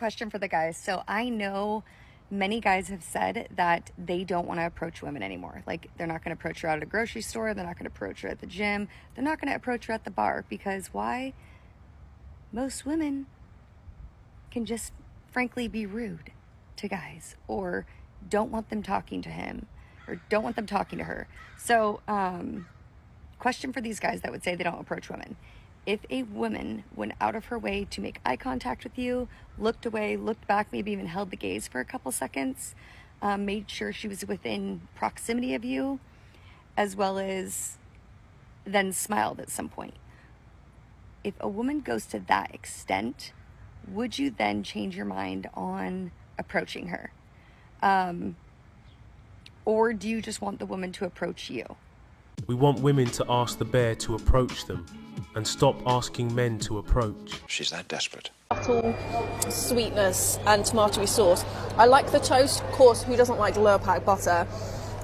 question for the guys. So I know many guys have said that they don't want to approach women anymore. Like, they're not going to approach her at a grocery store. They're not going to approach her at the gym. They're not going to approach her at the bar. Because why? Most women can just frankly be rude to guys, or don't want them talking to him, or don't want them talking to her. So, question for these guys that would say they don't approach women. If a woman went out of her way to make eye contact with you, looked away, looked back, maybe even held the gaze for a couple seconds, made sure she was within proximity of you, as well as then smiled at some point. If a woman goes to that extent, would you then change your mind on approaching her? Or do you just want the woman to approach you? We want women to ask the bear to approach them and stop asking men to approach. She's that desperate. Subtle sweetness and tomatoey sauce. I like the toast, of course, who doesn't like Lurpak butter?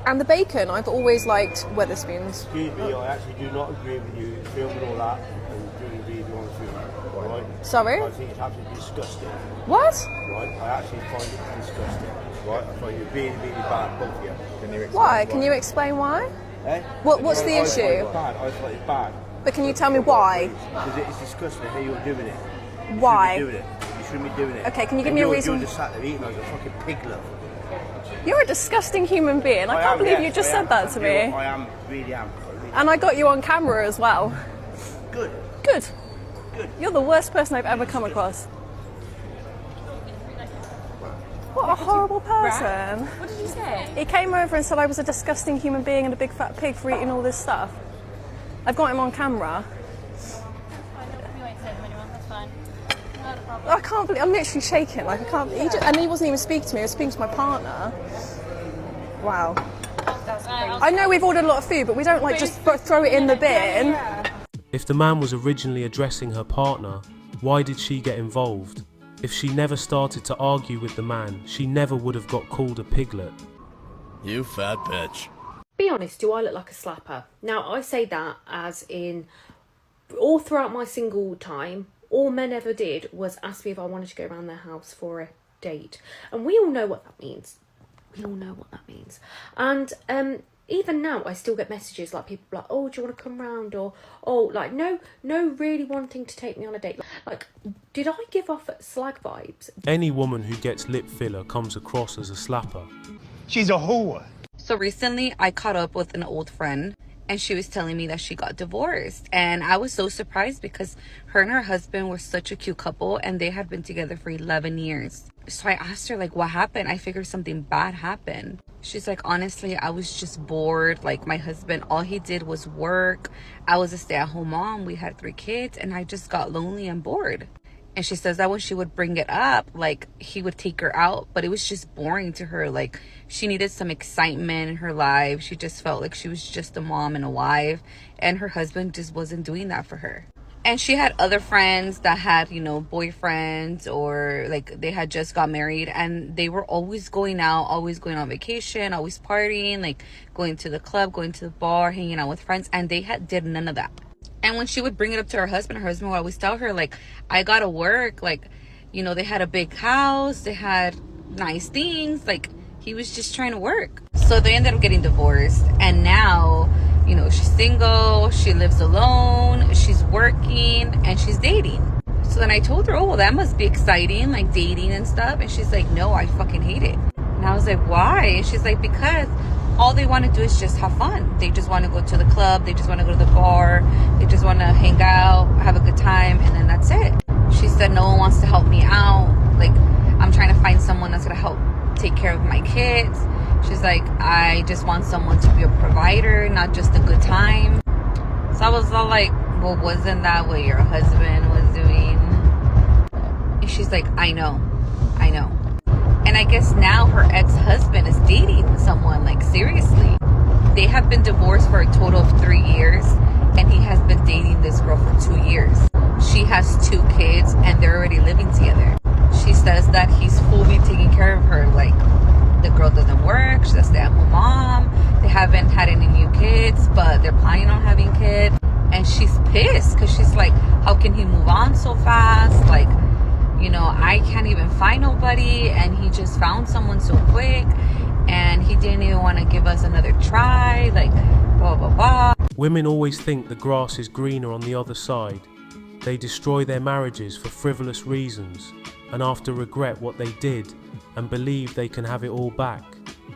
And the bacon, I've always liked Wetherspoons. Excuse me, I actually do not agree with you filming all that and doing a video on food, right? Sorry? I think it's absolutely disgusting. What? Right, I actually find it disgusting. Right, I find it really, really bad, both of you. Can you explain Why? Can you explain why? Eh? What's the issue? I find it bad. But can you tell me why? Because it's disgusting how you're doing it. Why? You shouldn't be doing it. Okay, can you give me a reason? You're just sat there eating like a fucking piglet. You're a disgusting human being. I can't believe you just said that to me. I am, really am. And I got you on camera as well. Good. Good. Good. You're the worst person I've ever come across. What a horrible person. What did you say? He came over and said I was a disgusting human being and a big fat pig for eating all this stuff. I've got him on camera. You won't say them anyone, that's fine. Not a problem. I can't believe, I'm literally shaking. Like, I can't, and he wasn't even speaking to me, he was speaking to my partner. Wow. I know we've ordered a lot of food, but we don't like just throw it in the bin. If the man was originally addressing her partner, why did she get involved? If she never started to argue with the man, she never would have got called a piglet. You fat bitch. Be honest, do I look like a slapper? Now, I say that as in, all throughout my single time, all men ever did was ask me if I wanted to go around their house for a date. And we all know what that means. We all know what that means. And even now, I still get messages like people like, oh, do you want to come round? Or, oh, like, no really wanting to take me on a date. Like, did I give off slag vibes? Any woman who gets lip filler comes across as a slapper. She's a whore. So recently I caught up with an old friend, and she was telling me that she got divorced. And I was so surprised because her and her husband were such a cute couple, and they had been together for 11 years. So I asked her, like, what happened? I figured something bad happened. She's like, honestly, I was just bored. Like, my husband, all he did was work. I was a stay-at-home mom. We had 3 kids, and I just got lonely and bored. And she says that when she would bring it up, like, he would take her out, but it was just boring to her. Like, she needed some excitement in her life. She just felt like she was just a mom and a wife, and her husband just wasn't doing that for her. And she had other friends that had, you know, boyfriends, or like they had just got married, and they were always going out, always going on vacation, always partying, like going to the club, going to the bar, hanging out with friends, and they did none of that. And when she would bring it up to her husband would always tell her, like, I gotta work. Like, you know, they had a big house, they had nice things. Like, he was just trying to work. So they ended up getting divorced. And now, you know, she's single, she lives alone, she's working, and she's dating. So then I told her, oh, well, that must be exciting, like dating and stuff. And she's like, no, I fucking hate it. And I was like, why? And she's like, because all they want to do is just have fun. They just want to go to the club. They just want to go to the bar. They just want to hang out, have a good time, and then that's it. She said no one wants to help me out. Like, I'm trying to find someone that's going to help take care of my kids. She's like, I just want someone to be a provider, not just a good time. So I was all like, well, wasn't that what your husband was doing? And she's like, I know. And I guess now her ex-husband is dating someone, like, seriously. They have been divorced for a total of 3 years, and he has been dating this girl for 2 years. She has 2 kids, and they're already living together. She says that he's fully taking care of her. Like, the girl doesn't work, she's a stay-at-home mom. They haven't had any new kids, but they're planning on having kids. And she's pissed because she's like, how can he move on so fast? Like, you know, I can't even find nobody, and he just found someone so quick, and he didn't even want to give us another try, like, blah, blah, blah. Women always think the grass is greener on the other side. They destroy their marriages for frivolous reasons, and after regret what they did, and believe they can have it all back.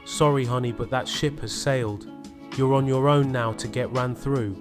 Sorry honey, but that ship has sailed. You're on your own now to get ran through.